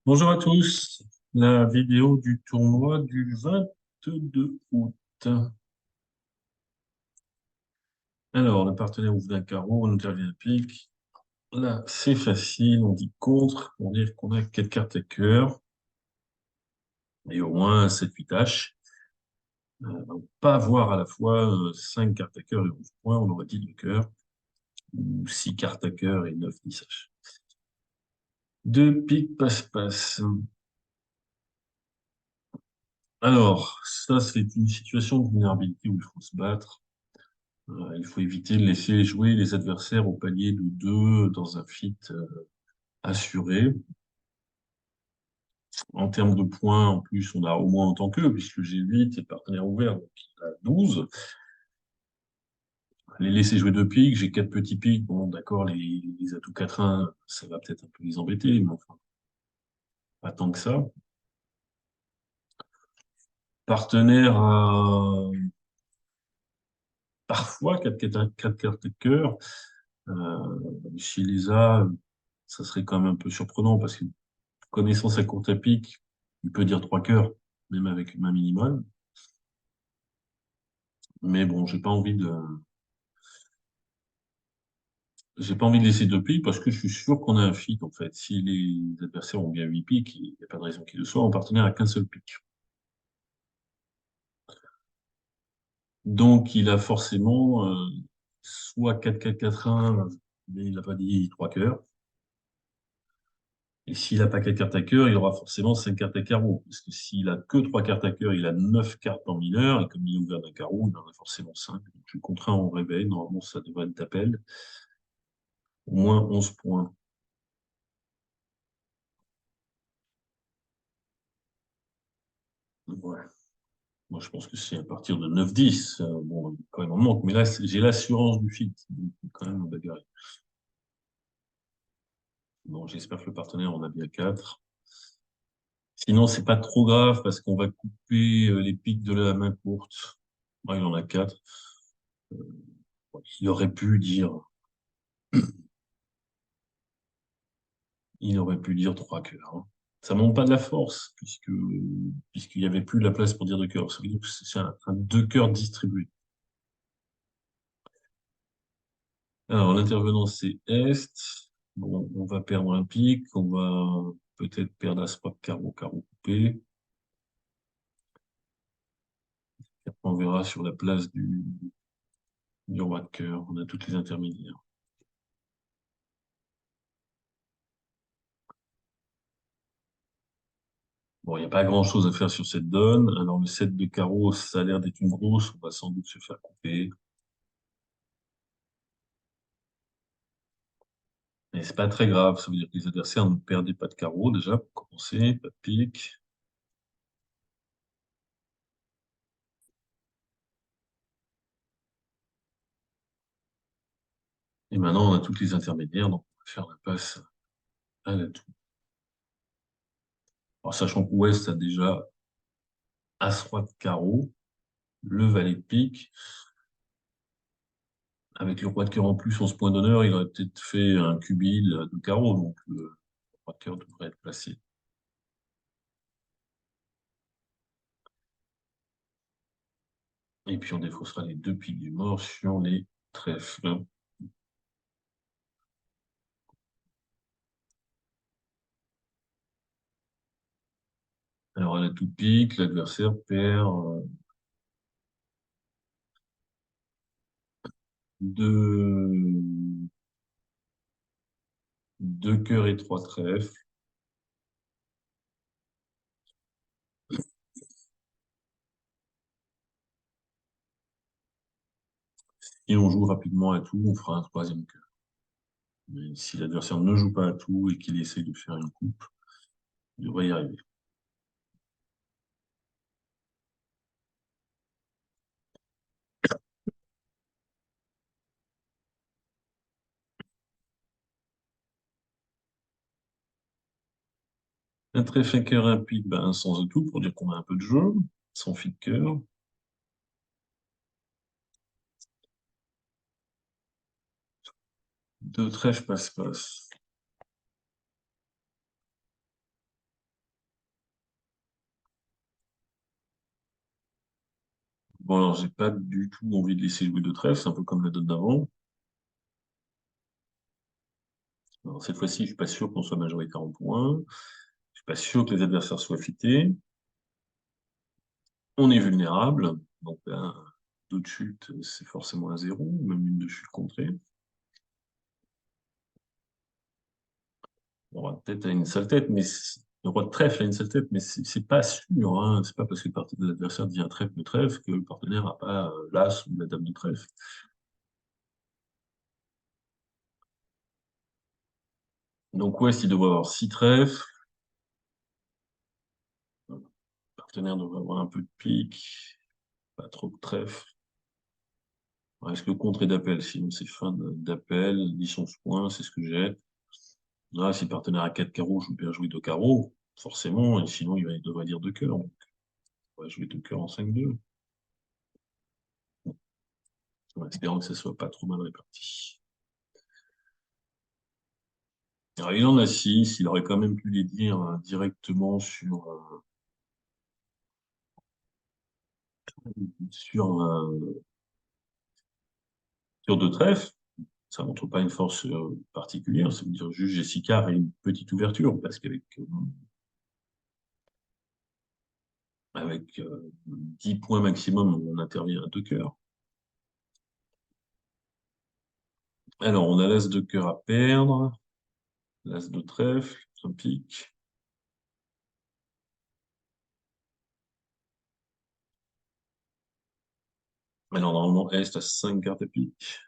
Bonjour à tous, la vidéo du tournoi du 22 août. Alors, le partenaire ouvre d'un carreau, on intervient à pique. Là, c'est facile, on dit contre, on dit qu'on a 4 cartes à cœur, et au moins 7-8 H. Donc, pas avoir à la fois 5 cartes à cœur et 11 points, on aurait dit de cœur, ou 6 cartes à cœur et 9-10 H. Deux piques passe-passe. Alors, ça, c'est une situation de vulnérabilité où il faut se battre. Il faut éviter de laisser jouer les adversaires au palier de 2 dans un fit assuré. En termes de points, en plus, on a au moins autant qu'eux, puisque j'ai 8 et partenaire ouvert, donc il a 12. Les laisser jouer deux piques, j'ai 4 petits piques. Bon, d'accord, les atouts 4-1, ça va peut-être un peu les embêter, mais enfin, pas tant que ça. Partenaire a parfois 4 cartes de cœur. S'il les a, ça serait quand même un peu surprenant, parce que connaissant sa courte à pique, il peut dire 3 cœurs, même avec une main minimale. Mais bon, j'ai pas envie de laisser deux piques parce que je suis sûr qu'on a un fit, en fait. Si les adversaires ont bien 8 piques, il n'y a pas de raison qu'il le soit. En partenaire à qu'un seul pique. Donc, il a forcément soit 4-4-4-1, mais il n'a pas dit 3 cœurs. Et s'il n'a pas 4 cartes à cœur, il aura forcément 5 cartes à carreau. Parce que s'il a que 3 cartes à cœur, il a 9 cartes en mineur. Et comme il est ouvert d'un carreau, il en a forcément 5. Donc, je suis contraint en réveil. Normalement, ça devrait être d'appel. Au moins 11 points. Ouais. Moi, je pense que c'est à partir de 9-10. Bon, quand même, on manque. Mais là, j'ai l'assurance du fit. Donc, quand même, bagarre. Bon, j'espère que le partenaire en a bien 4. Sinon, c'est pas trop grave parce qu'on va couper les pics de la main courte. Ouais, il en a 4. Il aurait pu dire, il aurait pu dire 3 cœurs, hein. Ça monte pas de la force puisqu'il y avait plus de la place pour dire 2 cœurs. Ça veut dire que c'est un 2 cœurs distribué. Alors, l'intervenant, c'est Est. Bon, on va perdre un pic. On va peut-être perdre As-Roi, carreau, carreau coupé. Et après, on verra sur la place du roi de cœur. On a toutes les intermédiaires. Bon, il n'y a pas grand-chose à faire sur cette donne. Alors, le 7 de carreau, ça a l'air d'être une grosse. On va sans doute se faire couper. Mais c'est pas très grave. Ça veut dire que les adversaires ne perdaient pas de carreau, déjà, pour commencer. Pas de pique. Et maintenant, on a toutes les intermédiaires. Donc, on va faire la passe à la tour. Alors, sachant qu'Ouest a déjà As-Roi de carreau, le valet de pique. Avec le roi de cœur en plus, 11 points d'honneur, il aurait peut-être fait un cubil de carreau, donc le roi de cœur devrait être placé. Et puis on défaussera les deux piques du mort sur les trèfles. Alors à la tout pique, l'adversaire perd deux, deux cœurs et trois trèfles. Et on joue rapidement à tout, on fera un troisième cœur. Mais si l'adversaire ne joue pas à tout et qu'il essaie de faire une coupe, il devrait y arriver. Un trèfle, un cœur, un pique, ben, sans atout pour dire qu'on a un peu de jeu, sans fit de cœur. Deux trèfles passe-passe. Bon, alors, j'ai pas du tout envie de laisser jouer de trèfle, c'est un peu comme la donne d'avant. Alors, cette fois-ci, je suis pas sûr qu'on soit majoritaire en points. Je suis pas sûr que les adversaires soient fités. On est vulnérable. Donc, là, deux chutes, c'est forcément un zéro, même une de chute contrée. Le roi de tête a une sale tête, mais le roi de trèfle a une sale tête, mais c'est pas sûr, hein. C'est pas parce que le parti de l'adversaire dit un trèfle de trèfle que le partenaire n'a pas l'as ou la dame de trèfle. Donc, Ouest, il devrait avoir six trèfles. Le partenaire devrait avoir un peu de pique, pas trop de trèfle. Est-ce que le contre est d'appel? Sinon, c'est fin d'appel, 10 11 points, c'est ce que j'ai. Là, si le partenaire a 4 carreaux, je veux bien jouer 2 carreaux, forcément, et sinon, il devrait dire 2 cœurs. Donc, on va jouer 2 cœurs en 5-2. En espérant que ça soit pas trop mal réparti. Alors, il en a 6, il aurait quand même pu les dire directement sur, sur deux trèfles. Ça ne montre pas une force particulière, ça veut dire juste Jessica a une petite ouverture, parce qu'avec avec 10 points maximum, on intervient à deux cœurs. Alors, on a l'as de cœur à perdre, l'as de trèfle, un pique. Alors, normalement, Est a 5 cartes à pique.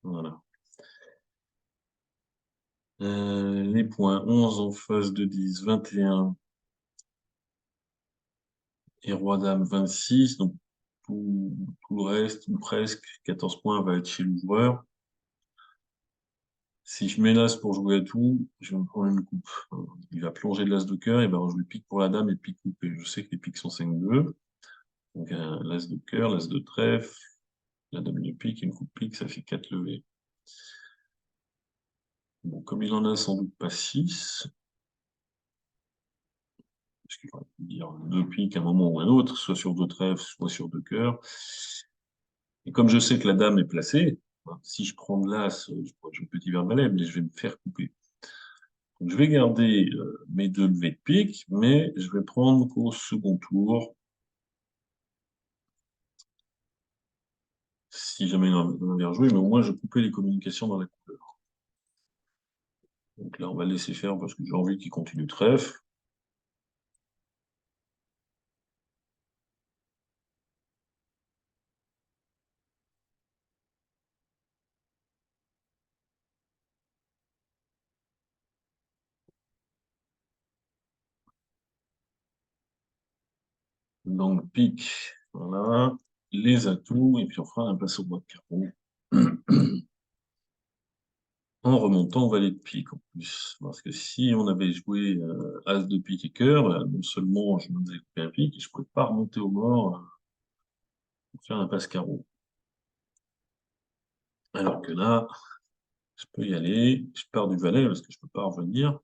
Voilà. Les points, 11 en face de 10, 21. Et roi-dame 26, donc tout le reste, ou presque, 14 points va être chez le joueur. Si je mets l'as pour jouer à tout, je vais me prendre une coupe. Il va plonger de l'as de cœur, et ben je lui pique pour la dame et pique coupé. Je sais que les piques sont 5-2. Donc l'as de cœur, l'as de trèfle, la dame de pique, une coupe pique, ça fait 4 levées. Bon, comme il en a sans doute pas 6, parce qu'il aurait pu dire deux piques à un moment ou à un autre, soit sur deux trèfles, soit sur deux cœurs. Et comme je sais que la dame est placée, si je prends de l'as, je pourrais jouer petit vers valet, mais je vais me faire couper. Donc, je vais garder mes deux levées de pique, mais je vais prendre qu'au second tour, si jamais il en a joué, mais au moins je coupais les communications dans la couleur. Donc là, on va laisser faire parce que j'ai envie qu'il continue trèfle. Donc pique, voilà, les atouts, et puis on fera un passe au bois de carreau. En remontant au valet de pique en plus. Parce que si on avait joué as de pique et cœur, non seulement je me faisais couper un pique, et je ne pouvais pas remonter au mort pour faire un passe carreau. Alors que là, je peux y aller, je pars du valet parce que je ne peux pas revenir.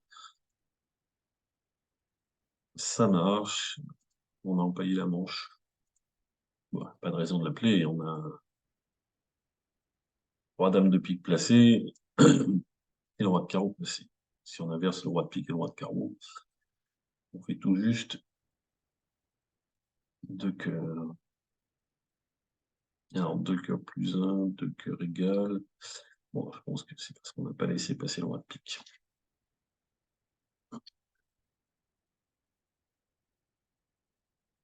Ça marche, on a empaillé la manche. Bon, pas de raison de l'appeler, on a roi-dame de pique placé et le roi de carreau placé. Si on inverse le roi de pique et le roi de carreau, on fait tout juste deux cœurs. Alors, deux cœurs plus un, deux cœurs égal. Bon, je pense que c'est parce qu'on n'a pas laissé passer le roi de pique.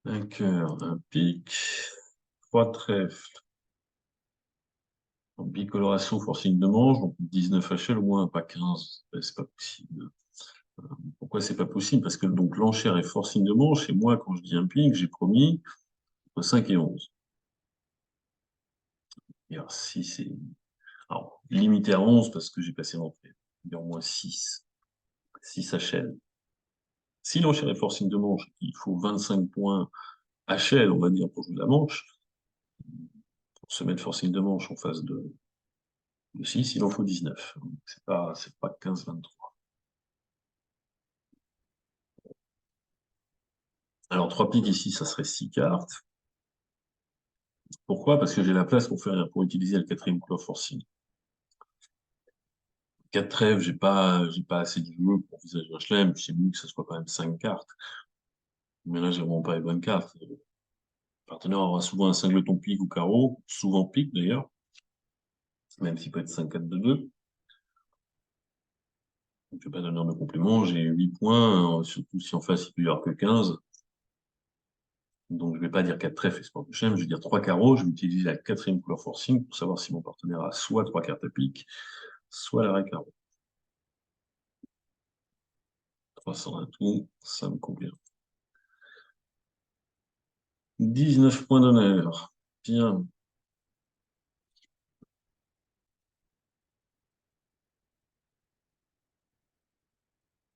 Un cœur, un pique, trois trèfles. En bicoloration, forcing de manche, donc 19 HL au moins, pas 15. C'est pas possible. Pourquoi c'est pas possible? Parce que donc l'enchère est forcing de manche, et moi, quand je dis un pique, j'ai promis entre 5 et 11. Et alors, si c'est. Alors, limité à 11 parce que j'ai passé l'entrée. Il y a au moins 6. 6 HL. Si l'enchère est forcing de manche, il faut 25 points HL, on va dire, pour jouer la manche. Pour se mettre forcing de manche en face de 6, il en faut 19. C'est pas 15-23. Alors, 3 piques ici, ça serait 6 cartes. Pourquoi? Parce que j'ai la place pour utiliser le quatrième couleur forcing. 4 trèfles, j'ai pas assez de jeu pour visager HLM, c'est mieux que ce soit quand même 5 cartes. Mais là, j'ai vraiment pas les bonnes cartes. Le partenaire aura souvent un singleton pique ou carreau, souvent pique d'ailleurs, même s'il peut être 5-4 de 2. Donc, je vais pas donner de complément, j'ai 8 points, surtout si en face il peut y avoir que 15. Donc, je vais pas dire 4 trèfles et sport de chêne, je vais dire 3 carreaux, je vais utiliser la quatrième couleur forcing pour savoir si mon partenaire a soit 3 cartes à pique, soit l'arrêt carreau. 300 à tout, ça me convient. 19 points d'honneur. Bien.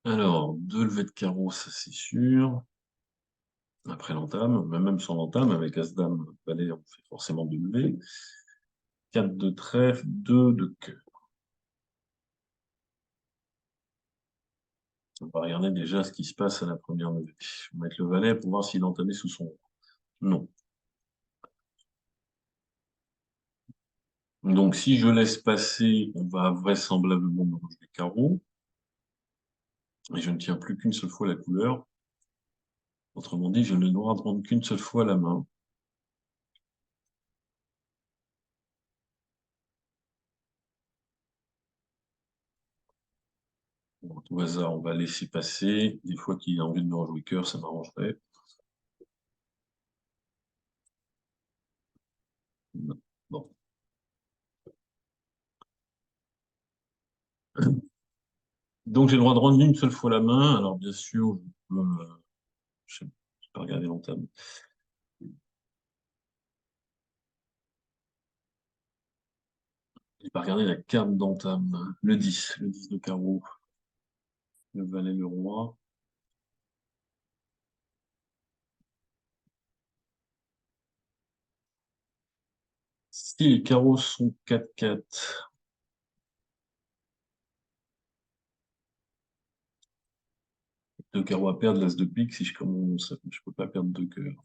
Alors, 2 levées de carreau, ça c'est sûr. Après l'entame, même sans l'entame, avec As-Dame, Valet, on fait forcément 2 levées. 4 de trèfle, 2 de queue. On va regarder déjà ce qui se passe à la première levée. On va mettre le valet pour voir s'il est entamé sous son... Non. Donc, si je laisse passer, on va vraisemblablement me rejouer carreau. Et je ne tiens plus qu'une seule fois la couleur. Autrement dit, je ne dois prendre qu'une seule fois la main. Bon, au hasard, on va laisser passer. Des fois qu'il a envie de me rejouer cœur, ça m'arrangerait. Non. Bon. Donc, j'ai le droit de rendre une seule fois la main. Alors, bien sûr, je n'ai pas regardé l'entame. Je n'ai pas regardé la carte d'entame. Le 10 de carreau. Le valet, le roi. Si les carreaux sont 4-4, deux carreaux à perdre, l'as de pique, si je commence, je peux pas perdre deux cœurs.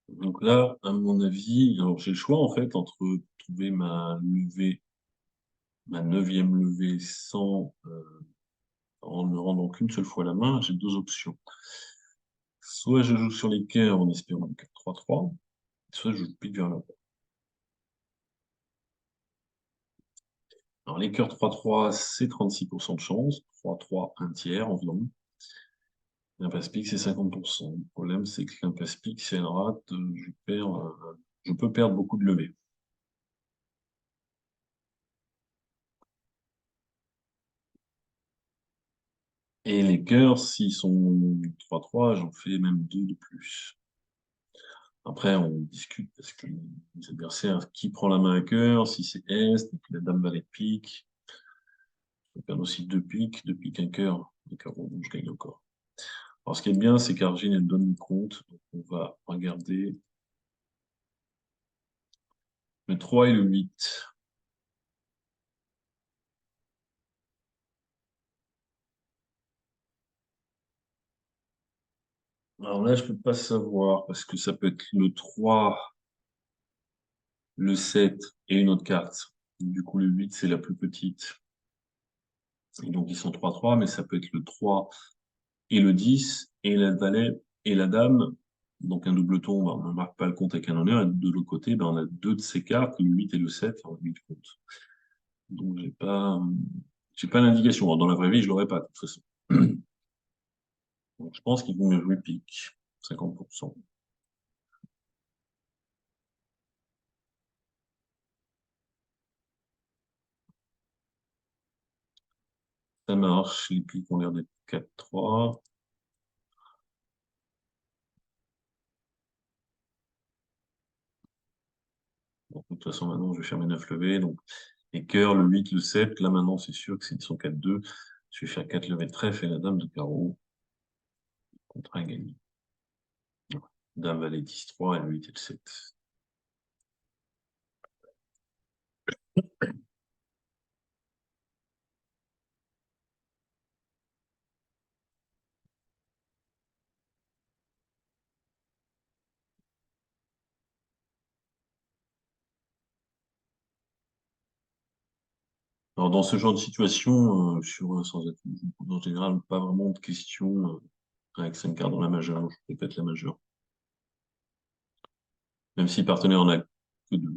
Donc là, à mon avis, alors j'ai le choix en fait entre trouver ma neuvième levée sans en ne rendant qu'une seule fois la main. J'ai deux options. Soit je joue sur les cœurs en espérant une carte 3-3, soit je joue pique vers le roi. Alors les cœurs 3-3, c'est 36% de chance, 3-3, un tiers environ. L'impasse pique, c'est 50%. Le problème, c'est que l'impasse pique, si elle rate, je peux perdre beaucoup de levées. Et les cœurs, s'ils sont 3-3, j'en fais même deux de plus. Après, on discute parce que les adversaires, qui prend la main à cœur, si c'est Est, et puis la dame valet de pique, je peux perdre aussi deux piques, un cœur, et carreau, donc je gagne encore. Alors, ce qui est bien, c'est qu'Argine, elle donne le compte. Donc, on va regarder le 3 et le 8. Alors là, je peux pas savoir parce que ça peut être le 3, le 7 et une autre carte. Du coup, le 8, c'est la plus petite. Et donc, ils sont 3-3, mais ça peut être le 3 et le 10 et la valet et la dame. Donc, un double ton, on ne marque pas le compte avec un honneur. Et de l'autre côté, ben, on a deux de ces cartes, le 8 et le 7, on a mis le compte. Donc, j'ai pas l'indication. Alors, dans la vraie vie, je l'aurais pas, de toute façon. Donc, je pense qu'ils vont mieux jouer pique, 50%. Ça marche, les piques ont l'air d'être 4-3. Donc, de toute façon, maintenant, je vais faire mes 9 levées. Donc, les cœurs, le 8, le 7. Là, maintenant, c'est sûr que s'ils sont 4-2, je vais faire 4 levées de trèfle et la dame de carreau contre un gagné. Dame, valet, 10-3 et le 8 et le 7. Alors, dans ce genre de situation, sur un sans atout, je me pose en général pas vraiment de questions avec 5 cartes dans la majeure. Je répète la majeure. Même si le partenaire en a que deux.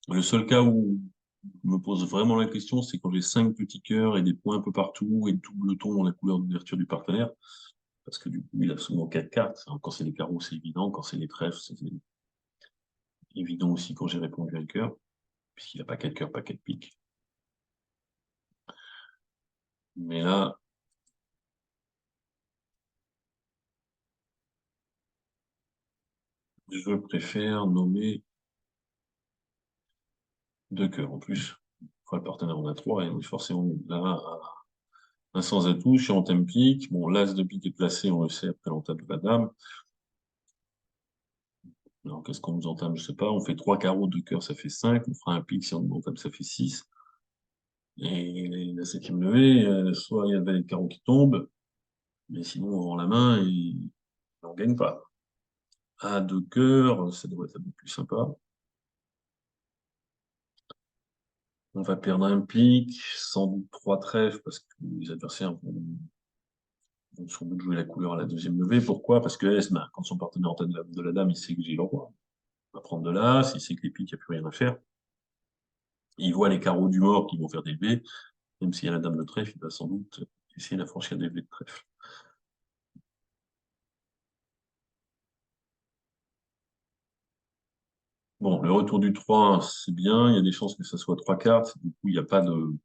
Le seul cas où je me pose vraiment la question, c'est quand j'ai 5 petits cœurs et des points un peu partout et double ton dans la couleur d'ouverture du partenaire. Parce que du coup, il a souvent 4 cartes. Alors, quand c'est les carreaux, c'est évident. Quand c'est les trèfles, c'est évident aussi quand j'ai répondu à un cœur, puisqu'il n'a pas 4 cœurs, pas 4 piques. Mais là, je préfère nommer 2 cœurs en plus. Enfin, le partenaire en a 3, et on est forcément là un sans atout. Je suis en thème pique. Bon, l'as de pique est placé, on le sait, après l'entame de la dame. Alors, qu'est-ce qu'on nous entame? Je sais pas. On fait 3 carreaux, 2 cœurs, ça fait 5. On fera un pique si on nous entame, ça fait 6. Et la septième levée, soit il y a le valet de carreau qui tombe, mais sinon, on rend la main et on gagne pas. À 2 cœurs, ça devrait être un peu plus sympa. On va perdre un pique, sans doute 3 trèfles, parce que les adversaires vont sans doute jouer la couleur à la deuxième levée. Pourquoi? Parce que S, ben, quand son partenaire en tête de la dame, il sait que j'ai le roi. Il va prendre de l'as, il sait que les piques, il n'y a plus rien à faire. Il voit les carreaux du mort qui vont faire des V. Même s'il y a la dame de trèfle, il va sans doute essayer d'affranchir des V de trèfle. Bon, le retour du 3, c'est bien. Il y a des chances que ça soit 3 cartes. Du coup, il n'y a pas de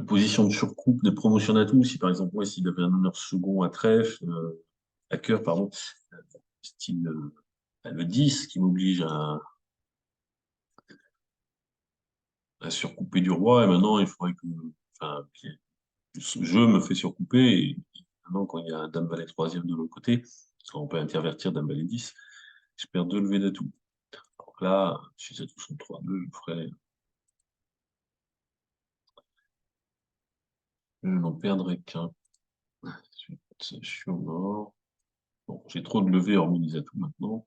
position de surcoupe, de promotion d'atout. Si par exemple, moi, s'il avait un honneur second à trèfle, à cœur, pardon, style le 10, qui m'oblige à surcouper du roi, et maintenant, il faudrait que. Enfin, je me fais surcouper, et maintenant, quand il y a dame valet troisième de l'autre côté, parce qu'on peut intervertir dame valet 10, je perds 2 levées d'atout. Donc là, si ça touche en 3-2, je n'en perdrai qu'un. Je suis au mort. Bon, j'ai trop de levées hormis les atouts maintenant.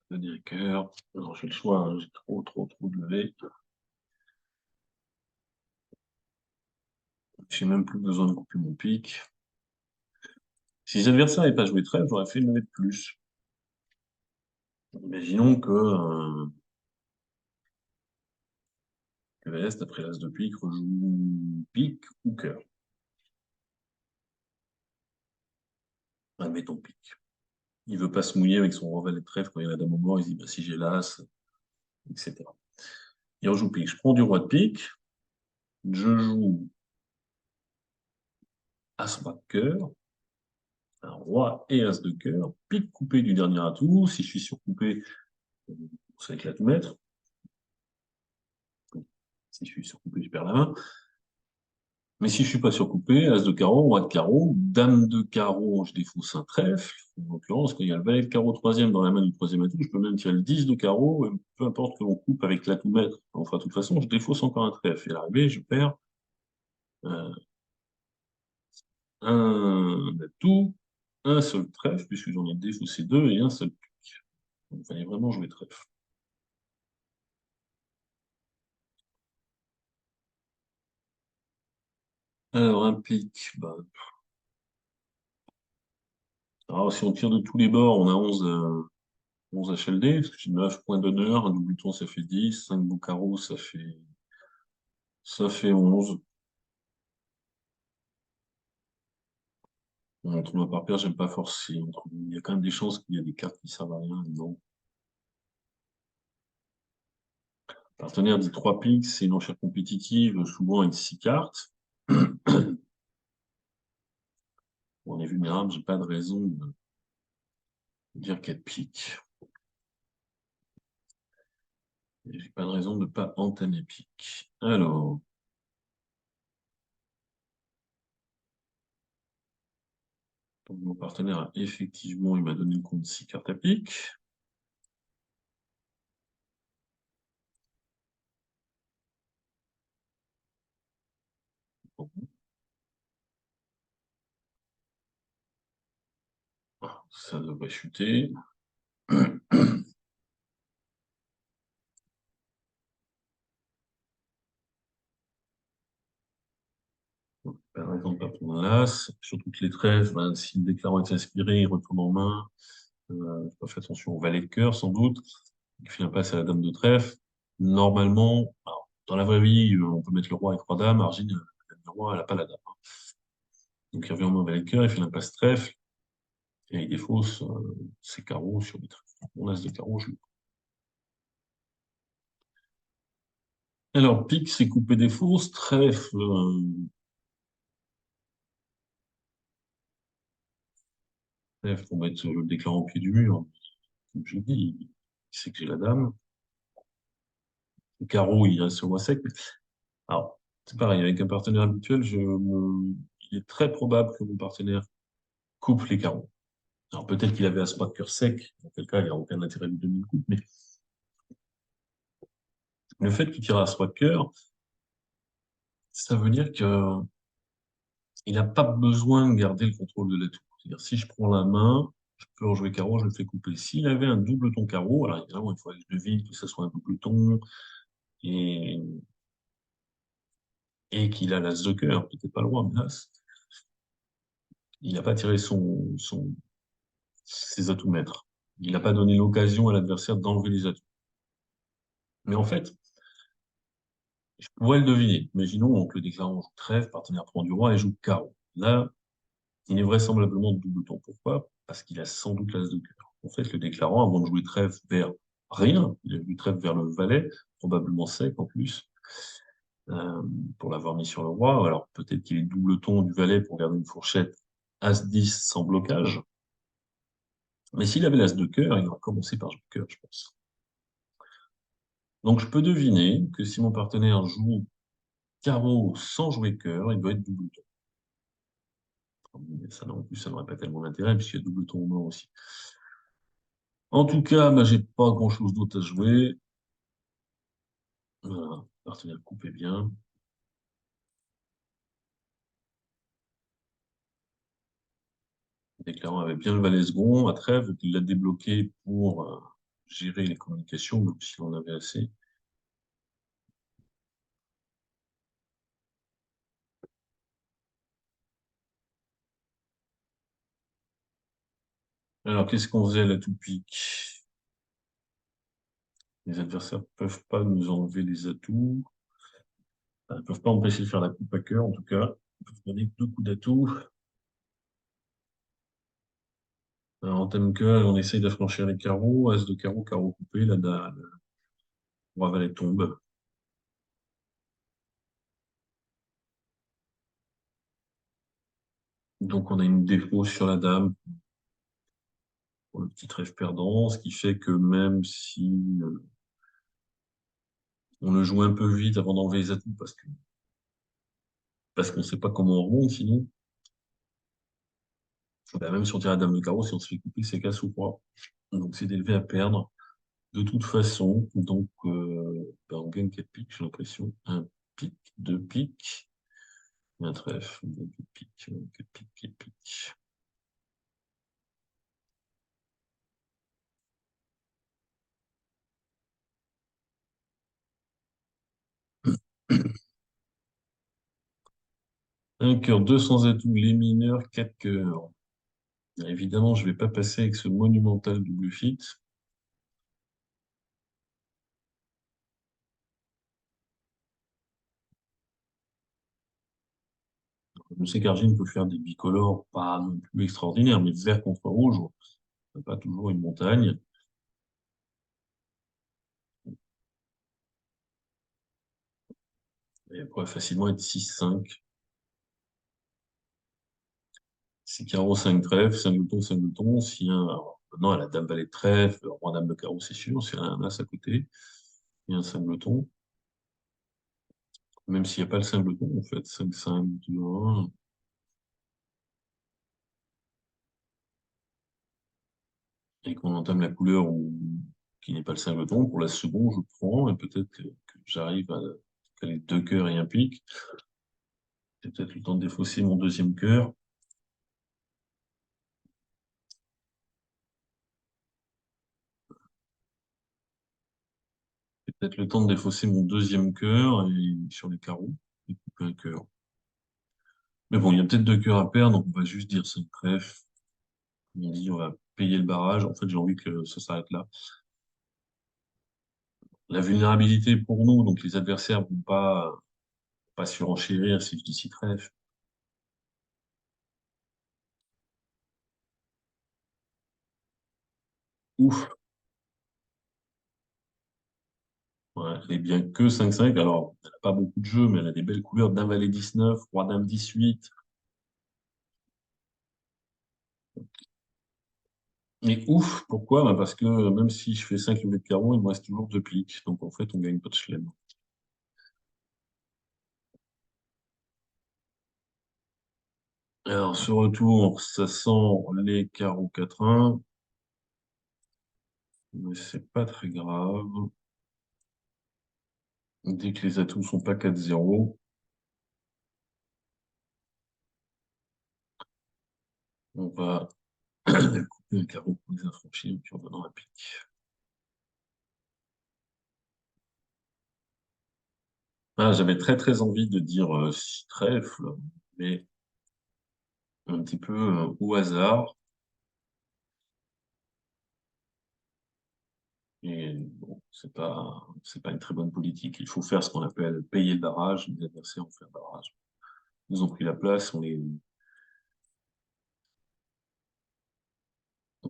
Le cœur. Alors j'ai le choix, hein, j'ai trop de levées. J'ai même plus besoin de couper mon pic. Si les adversaires n'avaient pas joué trèfle, j'aurais fait une levée de plus. Imaginons que l'Est, après l'As de pique, rejoue pique ou cœur. Admettons pique. Il veut pas se mouiller avec son roi valet de trèfle quand il y a la dame au mort, il se dit bah, si j'ai l'As, etc. Il rejoue pique. Je prends du roi de pique, je joue As roi de cœur, un roi et As de cœur, pique coupé du dernier atout. Si je suis surcoupé, c'est avec l'atout maître. Si je suis surcoupé, je perds la main. Mais si je suis pas surcoupé, As de carreau, Roi de carreau, Dame de carreau, je défausse un trèfle. En l'occurrence, quand il y a le valet de carreau troisième dans la main du troisième atout, je peux même tirer le 10 de carreau, et peu importe que l'on coupe avec l'atout maître. Enfin, de toute façon, je défausse encore un trèfle. Et à l'arrivée, je perds euh, un atout, un seul trèfle, puisque j'en ai défaussé 2 et un seul pique. Donc, il fallait vraiment jouer trèfle. Alors, un pique, bah, alors, si on tire de tous les bords, on a 11 HLD, parce que j'ai 9 points d'honneur, un double ton ça fait 10, 5 beaux carreaux ça fait 11. Bon, tournoi par paire, j'aime pas forcer. Il y a quand même des chances qu'il y a des cartes qui servent à rien. Non. Partenaire dit 3 piques, c'est une enchère compétitive, souvent avec 6 cartes. On est vulnérable, j'ai pas de raison de dire 4 piques. J'ai pas de raison de pas entamer pique. Alors, donc mon partenaire, effectivement, il m'a donné le compte de 6 cartes à pique. Bon. Ça devrait chuter. Par exemple, pas prendre l'as. Sur toutes les trèfles, ben, si le déclarant est inspiré, il retourne en main. Pas fait attention au valet de cœur, sans doute. Il fait un passe à la dame de trèfle. Normalement, alors, dans la vraie vie, on peut mettre le roi et trois dames. Argine, la dame du roi, elle n'a pas la dame, hein. Donc il revient en main valet de cœur, il fait l'impasse trèfle, et il défausse ses carreaux sur les trèfles. Mon as de carreau, je... Alors, pique, c'est couper des fausses. Trèfle, trèfle, pour mettre le déclarant au pied du mur. Comme je dis, il sait que j'ai la dame. Le carreau, il reste sur roi sec. Alors, c'est pareil, avec un partenaire habituel, il est très probable que mon partenaire coupe les carreaux. Alors, peut-être qu'il avait as-roi de cœur sec, dans quel cas, il n'y a aucun intérêt de lui donner une coupe, mais le fait qu'il tire as-roi de cœur, ça veut dire qu'il n'a pas besoin de garder le contrôle de l'atout. C'est-à-dire, si je prends la main, je peux rejouer carreau, je le fais couper. S'il avait un double ton carreau, alors évidemment, il faudrait que je devine que ce soit un double ton et, et qu'il a l'as de cœur, peut-être pas le roi, mais l'as. Il n'a pas tiré ses atouts maîtres. Il n'a pas donné l'occasion à l'adversaire d'enlever les atouts. Mais en fait, je pourrais le deviner. Imaginons que le déclarant joue trèfle, partenaire prend du roi et joue carreau. Là, il est vraisemblablement de double ton. Pourquoi? Parce qu'il a sans doute l'as de cœur. En fait, le déclarant, avant de jouer trèfle vers rien, il a joué trèfle vers le valet, probablement sec en plus, euh, pour l'avoir mis sur le roi. Alors peut-être qu'il est double ton du valet pour garder une fourchette As-10 sans blocage. Mais s'il avait l'as de cœur, il aurait commencé par jouer cœur, je pense. Donc je peux deviner que si mon partenaire joue carreau sans jouer cœur, il doit être double ton. Mais ça, en plus, ça n'aurait pas tellement d'intérêt puisqu'il y a double ton au nord aussi. En tout cas, bah, j'ai pas grand-chose d'autre à jouer. Voilà, le partenaire coupé bien. Le déclarant avait bien le valet second à trèfle, donc il l'a débloqué pour gérer les communications, même si on avait assez. Alors, qu'est-ce qu'on faisait à la tout-pique? Les adversaires ne peuvent pas nous enlever les atouts. Enfin, ils ne peuvent pas empêcher de faire la coupe à cœur, en tout cas. Ils peuvent donner deux coups d'atout. Alors, en thème cœur, on essaye d'affranchir les carreaux. As de carreau, carreau coupé, le roi valet tombe. Donc, on a une défausse sur la dame pour le petit trèfle perdant, ce qui fait que même si on le joue un peu vite avant d'enlever les atouts, parce qu'on ne sait pas comment on remonte, sinon, bah, même si on tire la dame de carreau, si on se fait couper, c'est casse ou quoi. Donc, c'est d'élever à perdre. De toute façon, donc, bah, on gagne 4 piques, j'ai l'impression. Un pic, deux piques, un trèfle, deux piques, 4 piques, 4 piques. Un cœur, deux sans atout, les mineurs, 4 cœurs. Évidemment, je ne vais pas passer avec ce monumental double fixe. Je sais qu'Argine peut faire des bicolores pas non plus extraordinaires, mais vert contre rouge, pas toujours une montagne. Et elle pourrait facilement être 6-5. 6 carreaux, 5 trèfles, 5 boutons, 5 boutons. Si un, alors, maintenant, elle a dame valet de trèfle, roi dame de carreau, c'est sûr. Si elle a un as à côté, et un 5 boutons. Même s'il n'y a pas le 5 boutons, en fait, 5, 5, 2, 1. Et qu'on entame la couleur qui n'est pas le 5 boutons, pour la seconde, je prends, et peut-être que j'arrive à caler deux cœurs et un pic. J'ai peut-être le temps de défausser mon deuxième cœur. Peut-être le temps de défausser mon deuxième cœur et sur les carreaux, et couper un cœur. Mais bon, il y a peut-être deux cœurs à perdre, donc on va juste dire 5 trèfle. On dit on va payer le barrage. En fait, j'ai envie que ça s'arrête là. La vulnérabilité pour nous, donc les adversaires vont pas surenchérir si je dis 6 trèfle. Ouf, ouais, elle est bien que 5-5. Alors, elle n'a pas beaucoup de jeux, mais elle a des belles couleurs. Dame valet 19, roi dame 18. Et ouf, pourquoi? Bah, parce que même si je fais 5 levées de carreau, il me reste toujours deux piques. Donc en fait, on gagne pas de chelem. Alors, ce retour, ça sent les carreaux 4-1, mais c'est pas très grave. Dès que les atouts sont pas 4-0, on va couper le carreau pour les affranchis, et puis en donnant un pique. Ah, j'avais très très envie de dire 6 trèfle, mais un petit peu au hasard. Et bon, c'est pas une très bonne politique. Il faut faire ce qu'on appelle payer le barrage. Les adversaires ont fait un barrage. Ils ont pris la place, on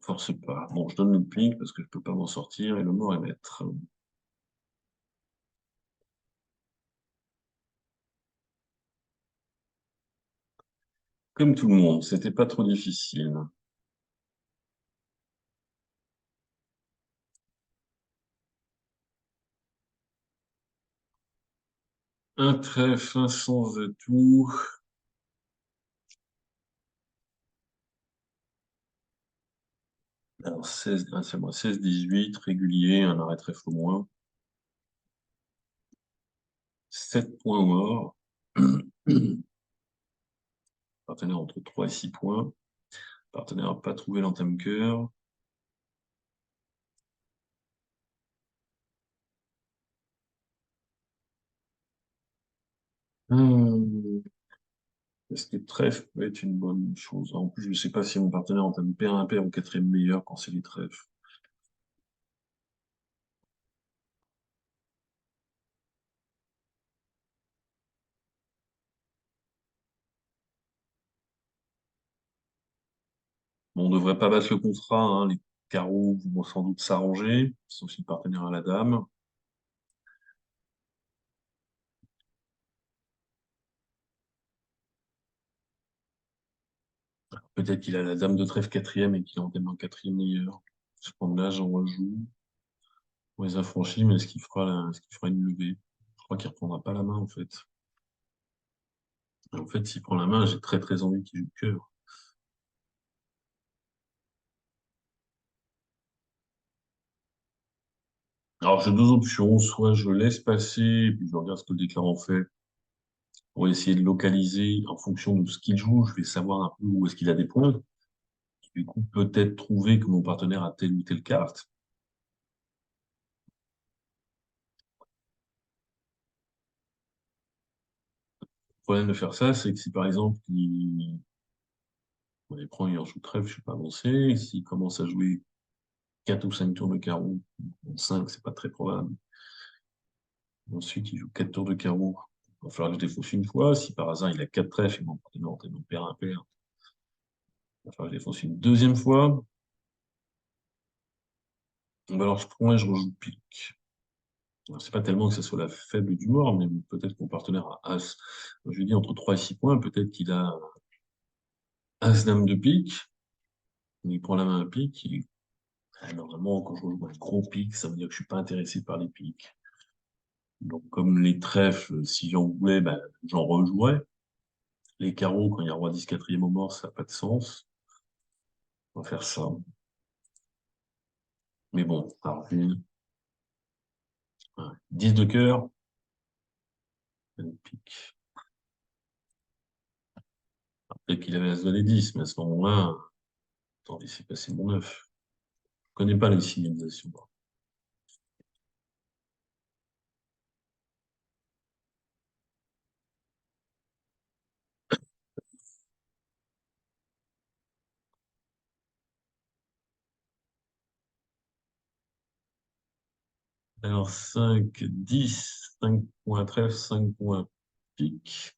force pas. Bon, je donne le pique parce que je peux pas m'en sortir et le mort est maître. Comme tout le monde, c'était pas trop difficile. Un trèfle, un sans atout. Alors 16, ah, c'est moi, 16-18, régulier, un arrêt trèfle au moins. 7 points morts. Partenaire entre 3 et 6 points. Partenaire n'a pas trouvé l'entame cœur. Hum, Est-ce que trèfle peut être une bonne chose? En plus, je ne sais pas si mon partenaire entame pair impair ou quatrième meilleur quand c'est les trèfles. Bon, on ne devrait pas battre le contrat, hein. Les carreaux vont sans doute s'arranger, sauf si le partenaire a la dame. Peut-être qu'il a la dame de trèfle quatrième et qu'il entame un quatrième meilleur. Je prends de l'âge, j'en rejoue. On les affranchit, mais est-ce qu'il fera une levée? Je crois qu'il ne reprendra pas la main, en fait. Et en fait, s'il prend la main, j'ai très très envie qu'il joue le cœur. Alors, j'ai deux options. Soit je laisse passer, et puis je regarde ce que le déclarant fait, pour essayer de localiser en fonction de ce qu'il joue. Je vais savoir un peu où est-ce qu'il a des points. Du coup, peut-être trouver que mon partenaire a telle ou telle carte. Le problème de faire ça, c'est que si par exemple, on les prend, il en joue trèfle, je suis pas avancé. S'il commence à jouer 4 ou 5 tours de carreau, 5, c'est pas très probable. Ensuite, il joue 4 tours de carreau. Il va falloir que je défausse une fois. Si par hasard il a 4 trèfles et mon partenaire entame un pair impair, il va falloir que je défausse une deuxième fois. Ou alors je prends et je rejoue pique. C'est pas tellement que ce soit la faible du mort, mais peut-être que mon partenaire a As. Je lui dis entre 3 et 6 points, peut-être qu'il a As-Dame de pique. Il prend la main à pique. Normalement, quand je joue un gros pique, ça veut dire que je suis pas intéressé par les piques. Donc, comme les trèfles, si j'en voulais, ben, j'en rejouerais. Les carreaux, quand il y a roi 10 quatrième au mort, ça n'a pas de sens. On va faire ça. Mais bon, par une, 10 de cœur, un pique. Peut-être qu'il avait As-Valet 10, mais à ce moment-là, attendez, c'est passé mon 9. Je connais pas les signalisations. Alors 5, 10, 5 points trèfle, 5 points pique,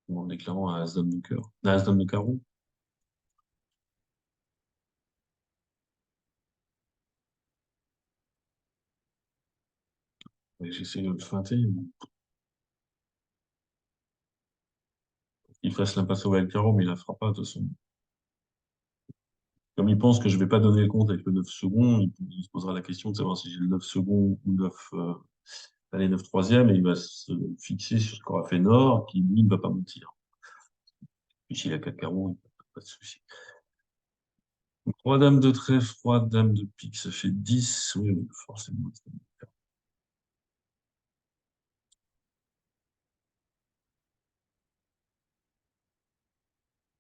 en déclarant un as-dame de cœur. Un as-dame de carreau. Et j'essaie de le feinter. Il fasse l'impasse au valet carreau, mais il la fera pas, de toute façon. Comme il pense que je vais pas donner le compte avec le 9 secondes, il se posera la question de savoir si j'ai le 9 secondes ou 9, allez, 9 troisième, et il va se fixer sur ce qu'aura fait Nord, qui lui ne va pas mentir. Puis s'il a 4 carreaux, il n'y a pas de souci. Donc, 3 dames de trèfle, 3 dames de pique, ça fait 10. Oui, oui, forcément.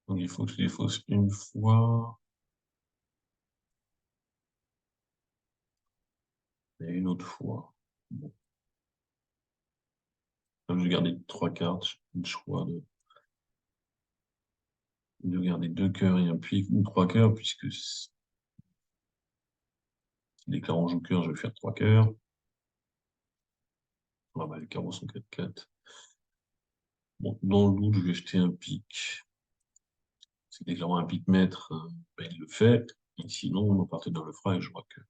Donc il faut que je les fausse une fois et une autre fois. Bon. Comme je vais garder 3 cartes, j'ai le choix de garder 2 cœurs et un pique, ou 3 cœurs, puisque si les carreaux jouent cœur, je vais faire 3 cœurs. Ah bah, les carreaux sont 4-4. Bon, dans le doute, je vais jeter un pique. Si déclarant un pique maître, ben, il le fait. Et sinon, mon partenaire le fera et je vois que.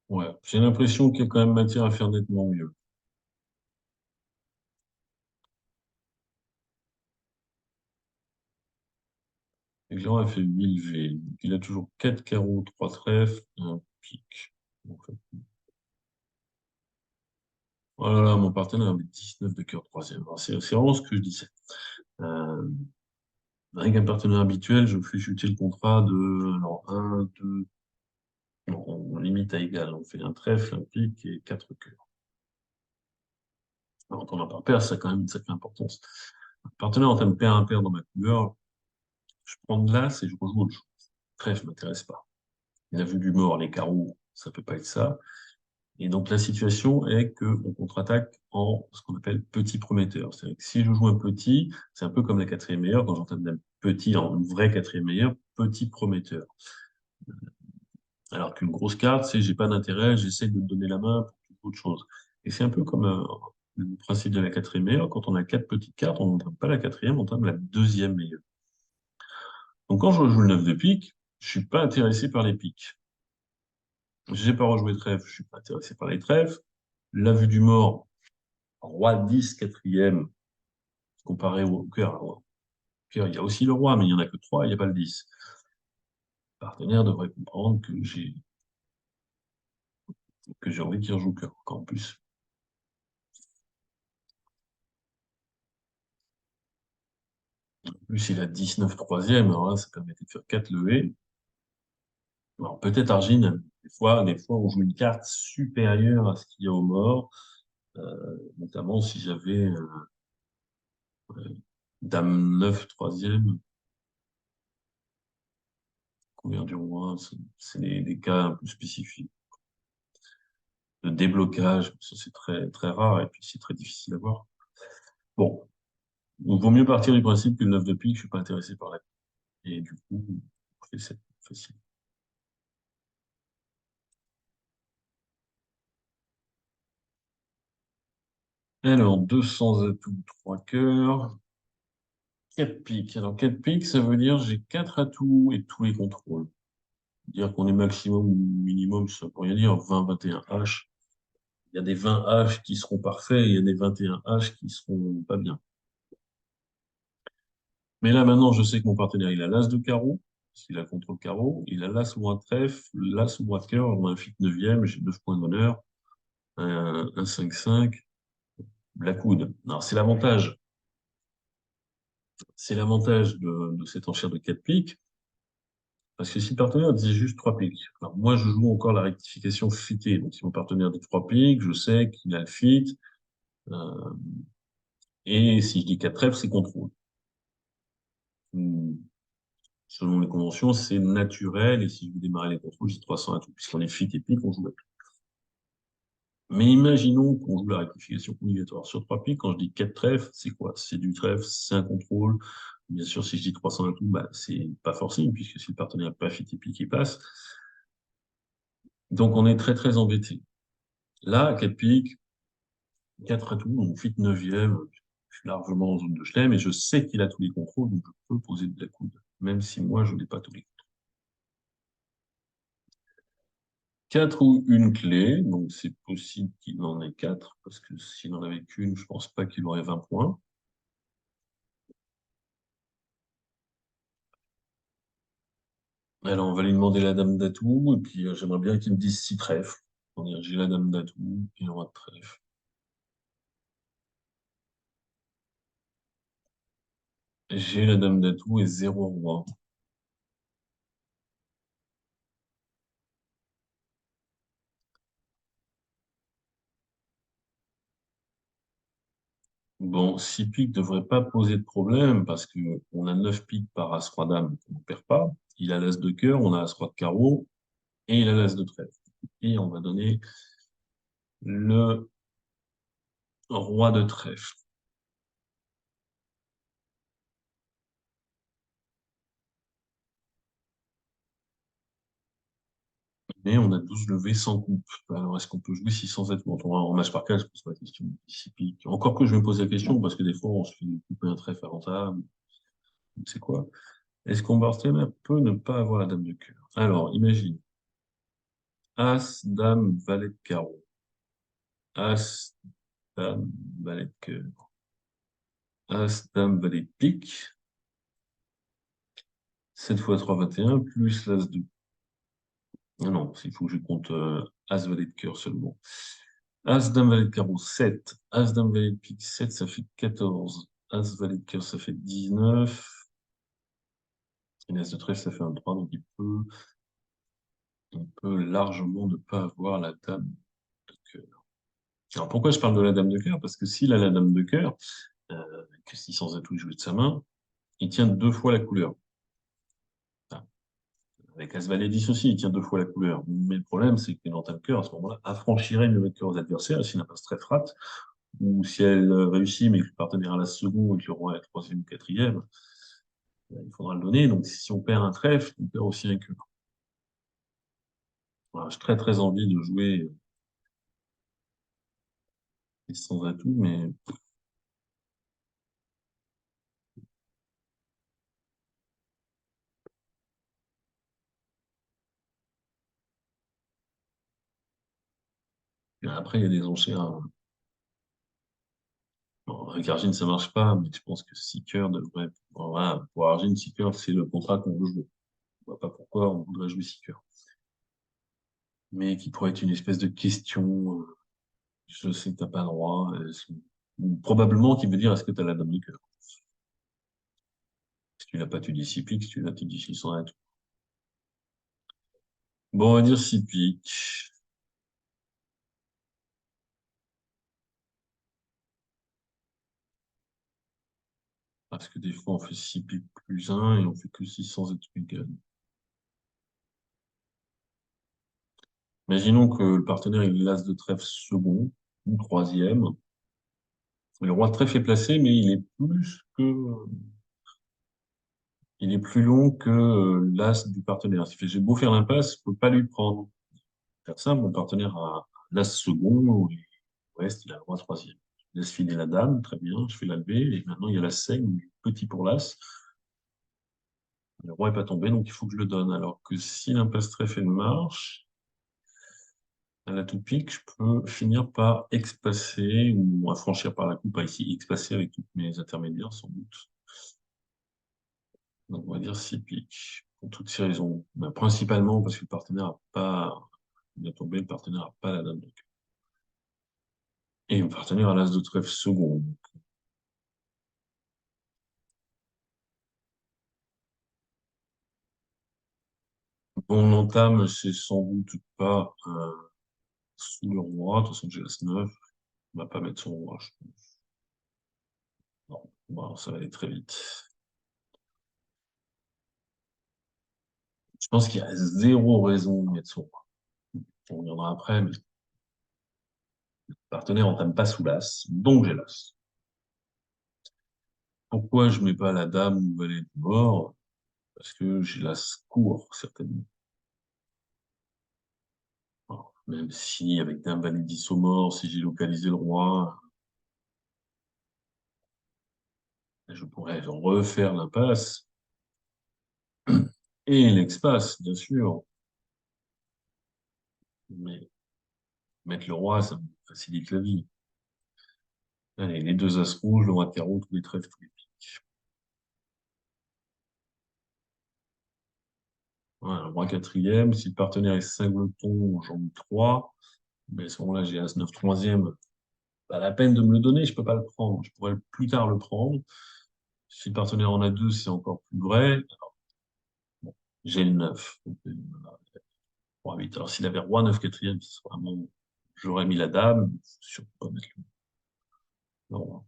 Ouais, j'ai l'impression qu'il y a quand même matière à faire nettement mieux. Déclarant a fait 1000 V. Donc, il a toujours 4 carreaux, 3 trèfles, un pique. En fait. Oh là là, mon partenaire avait 19 de cœur troisième. Alors, c'est vraiment ce que je disais. Euh, Avec un partenaire habituel, je fais chuter le contrat de alors, 1, 2, on limite à égal. On fait un trèfle, un pique et 4 cœurs. Alors, quand on a par paire, ça a quand même une sacrée importance. Un partenaire entame paire impair dans ma couleur, je prends de l'as et je rejoue autre chose. Trèfle m'intéresse pas. Il a vu du mort, les carreaux, ça peut pas être ça. Et donc la situation est qu'on contre-attaque en ce qu'on appelle petit prometteur. C'est-à-dire que si je joue un petit, c'est un peu comme la quatrième meilleure, quand j'entame un petit en une vraie quatrième meilleure, petit prometteur. Alors qu'une grosse carte, c'est j'ai pas d'intérêt, j'essaie de me donner la main pour toute autre chose. Et c'est un peu comme le principe de la quatrième meilleure, quand on a 4 petites cartes, on n'entame pas la quatrième, on entame la deuxième meilleure. Donc quand je joue le 9 de pique, je suis pas intéressé par les piques. J'ai pas rejoué trèfle, je suis pas intéressé par les trèfles. La vue du mort, roi 10 quatrième, comparé au cœur. Alors, cœur, il y a aussi le roi, mais il n'y en a que 3, il n'y a pas le 10. Le partenaire devrait comprendre que j'ai envie qu'il rejoue cœur, encore plus. En plus, il a 19 troisième, alors là, ça permettait de faire 4 levées. Alors, peut-être Argine, des fois, on joue une carte supérieure à ce qu'il y a au mort, notamment si j'avais Dame 9 troisième, couvert du roi, c'est des cas un peu spécifiques. De déblocage, ça c'est très, très rare et puis c'est très difficile à voir. Bon, il vaut mieux partir du principe que le 9 de pique, je suis pas intéressé par la pique. Et du coup, je fais 7 facile. Alors, 200 atouts, 3 cœurs, 4 piques. Alors, 4 piques, ça veut dire j'ai 4 atouts et tous les contrôles. Dire qu'on est maximum ou minimum, ça veut rien dire, 20, 21 H. Il y a des 20 H qui seront parfaits et il y a des 21 H qui seront pas bien. Mais là, maintenant, je sais que mon partenaire, il a l'as de carreau, parce qu'il a le contrôle carreau. Il a l'as ou un trèfle, l'as ou un cœur, ou un fixe neuvième, j'ai 9 points d'honneur, un 5-5, la coude. Alors, c'est l'avantage. C'est l'avantage de cette enchère de 4 piques, parce que si le partenaire disait juste 3 piques, alors moi, je joue encore la rectification fitée. Donc, si mon partenaire dit 3 piques, je sais qu'il a le fit, euh, et si je dis 4 trèfles, c'est contrôle. Selon les conventions, c'est naturel. Et si je veux démarrer les contrôles, j'ai 300 à tout. Puisqu'on est fit et pique, on joue à tout. Mais imaginons qu'on joue la rectification obligatoire sur trois pics. Quand je dis 4 trèfles, c'est quoi? C'est du trèfle, c'est un contrôle. Bien sûr, si je dis 300 à tout, bah, c'est pas forcément, puisque si le partenaire n'a pas fit et pique, il passe. Donc, on est très, très embêté. Là, 4 piques, 4 à tout, on fit 9e. Je suis largement en zone de chelem et je sais qu'il a tous les contrôles, donc je peux poser de la coude, même si moi, je n'ai pas tous les 4 ou une clé, donc c'est possible qu'il en ait 4, parce que s'il n'en avait qu'une, je pense pas qu'il aurait 20 points. Alors, on va lui demander la dame d'atout, et puis j'aimerais bien qu'il me dise 6 trèfles. On dirait, j'ai la dame d'atout et le roi de trèfle. J'ai la dame d'atout et 0 roi. Bon, 6 piques ne devrait pas poser de problème, parce qu'on a 9 piques par as-roi dame qu'on ne perd pas. Il a l'as de cœur, on a as-roi de carreau, et il a l'as de trèfle. Et on va donner le roi de trèfle. Mais on a 12 levées sans coupe. Alors, est-ce qu'on peut jouer 600 êtres? Bon, en match par cas, je pose pas la question. 6 piques. Encore que je me pose la question, parce que des fois, on se fait couper un trèfle avant table. C'est quoi? Est-ce qu'on Barthélemy peut ne pas avoir la dame de cœur? Alors, imagine. As, dame, valet de carreau. As, dame, valet de cœur. As, dame, valet de pique. 7 fois 3, 21, plus l'as de... Ah non, il faut que je compte as, valet de cœur seulement. As, dame, valet de carreau, 7. As, dame, valet de pique, 7, ça fait 14. As, valet de cœur, ça fait 19. Et l'as de trèfle, ça fait 23. Donc il peut largement ne pas avoir la dame de cœur. Alors pourquoi je parle de la dame de cœur? Parce que s'il a la dame de cœur, que 600 atouts joués de sa main, il tient deux fois la couleur. Enfin, avec As-Valet 10 aussi, il tient deux fois la couleur. Mais le problème, c'est que dans le cœur, à ce moment-là, affranchirait une levée de cœur aux adversaires, s'il n'a pas ce très frat, ou si elle réussit, mais que le partenaire a la seconde et que le roi est la troisième ou quatrième, il faudra le donner. Donc si on perd un trèfle, on perd aussi un cœur. Voilà, j'ai très très envie de jouer sans atout, mais après, il y a des enchères, hein. Bon, avec Argine, ça marche pas, mais je pense que 6 cœurs devrait. Bon, voilà, pour Argine, 6 cœurs, c'est le contrat qu'on veut jouer. Je vois pas pourquoi on voudrait jouer 6 cœurs. Mais qui pourrait être une espèce de question, je sais que t'as pas le droit, ou probablement qui veut dire est-ce que tu as la dame de cœur. Si tu l'as pas, tu dis 6 piques, si tu l'as, tu dis 600 et tout. Bon, on va dire 6 piques, parce que des fois on fait 6 piques plus un et on fait que 600 et tout. Imaginons que le partenaire il l'as de trèfle second ou troisième. Le roi de trèfle est placé, mais il est plus long que l'as du partenaire. Ce qui fait que j'ai beau faire l'impasse, je peux pas lui prendre. Faire ça, mon partenaire a l'as second, et le reste, il a le roi troisième. Je laisse filer la dame, très bien, je fais la lever, et maintenant il y a la 5, petit pour l'as. Le roi est pas tombé, donc il faut que je le donne. Alors que si l'impasse trèfle marche, à la tout pique, je peux finir par expasser ou affranchir par la coupe, pas ici, expasser avec toutes mes intermédiaires, sans doute. Donc, on va dire 6 piques, pour toutes ces raisons. Ben, principalement parce que le partenaire n'a pas, il a tombé, le partenaire n'a pas la dame de cœur. Et le partenaire a l'as de trèfle second. Bon, l'entame, c'est sans doute pas sous le roi. De toute façon, j'ai l'as 9. On va pas mettre son roi, je pense. Non, bon, ça va aller très vite. Je pense qu'il y a zéro raison de mettre son roi. On reviendra après, mais Partenaire entame pas sous l'as, donc j'ai l'as. Pourquoi je mets pas la dame ou valet de bord? Parce que j'ai l'as court, certainement. Alors, même si, avec dame valet 10 au mort, si j'ai localisé le roi, je pourrais refaire l'impasse et l'expasse, bien sûr. Mais mettre le roi, ça me facilite la vie. Allez, les deux as rouges, le roi de carreau, tous les trèfles, tous les piques. Voilà, le roi quatrième, si le partenaire est singleton, j'en ai trois. Mais à ce moment-là, j'ai as 9 troisième. Pas la peine de me le donner, je peux pas le prendre. Je pourrais plus tard le prendre. Si le partenaire en a deux, c'est encore plus vrai. Bon, j'ai le 9. Donc, roi 8. Alors, s'il avait roi 9 quatrième, vraiment... j'aurais mis la dame. Surtout pas mettre le roi.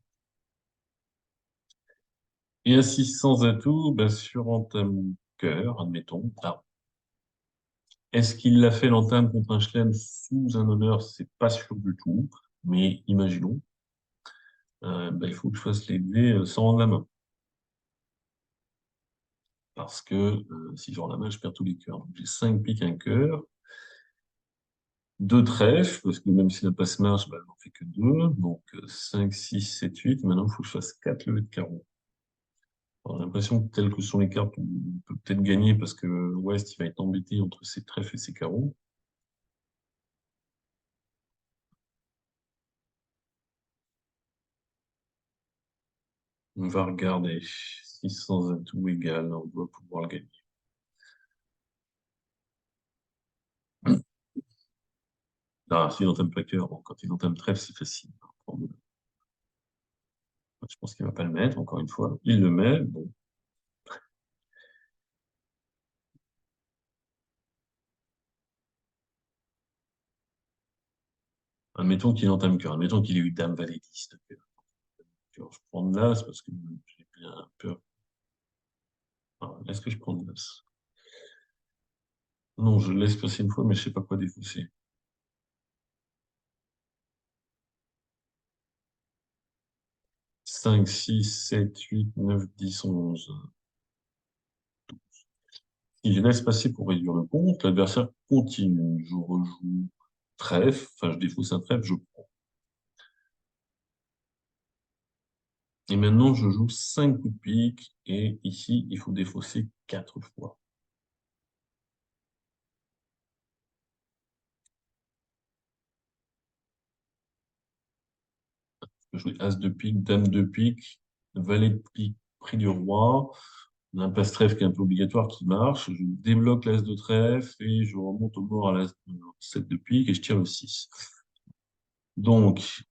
Et ainsi, sans atout, ben, sur entame cœur, admettons. Ah, est-ce qu'il l'a fait l'entame contre un chelem sous un honneur? C'est pas sûr du tout. Mais imaginons. Ben, il faut que je fasse les dés sans rendre la main. Parce que si je rends la main, je perds tous les cœurs. Donc j'ai 5 piques, un cœur, 2 trèfles, parce que même si la passe marche, bah, elle n'en fait que 2. Donc 5, 6, 7, 8. Maintenant, il faut que je fasse 4 levées de carreau. Alors, j'ai l'impression que telles que sont les cartes, on peut peut-être gagner parce que l'Ouest, il va être embêté entre ses trèfles et ses carreaux. On va regarder. 600 atouts égal, on doit pouvoir le gagner. Ah, s'il entame pas cœur, bon, quand il entame trèfle, c'est facile. Je pense qu'il ne va pas le mettre, encore une fois. Il le met. Bon. Admettons qu'il entame cœur. Admettons qu'il ait eu dame valet 10 de cœur. Je prends de l'as parce que j'ai bien peur. Ah, est-ce que je prends de l'as? Non, je le laisse passer une fois, mais je sais pas quoi défausser. 5, 6, 7, 8, 9, 10, 11. Si je laisse passer pour réduire le compte, l'adversaire continue. Je rejoue trèfle, enfin je défausse un trèfle, je prends. Et maintenant, je joue 5 coups de pique, et ici, il faut défausser 4 fois. Je joue as de pique, dame de pique, valet de pique, prix du roi. On a un passe trèfle qui est un peu obligatoire qui marche. Je débloque l'as de trèfle et je remonte au bord à l'as de 7 de pique et je tire le 6. Donc,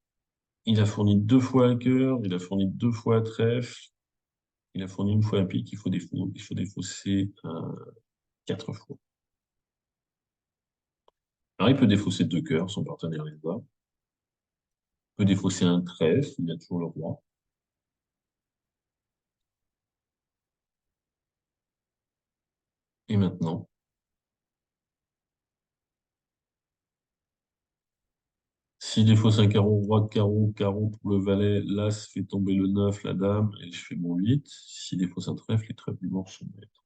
il a fourni 2 fois un cœur, il a fourni 2 fois un trèfle, il a fourni une fois un pique, il faut défausser 4 fois. Alors, il peut défausser 2 cœurs, son partenaire les a. Il peut défausser un trèfle, il a toujours le roi. Et maintenant, s'il défausse un carreau, roi de carreau, carreau pour le valet, l'as fait tomber le 9, la dame, et je fais mon 8. S'il défausse un trèfle, les trèfles du mort sont maîtres.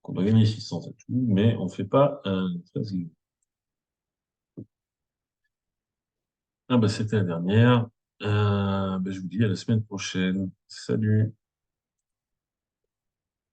On va gagner 600 à tout, mais on ne fait pas un 13. Ah bah c'était la dernière. Je vous dis à la semaine prochaine. Salut.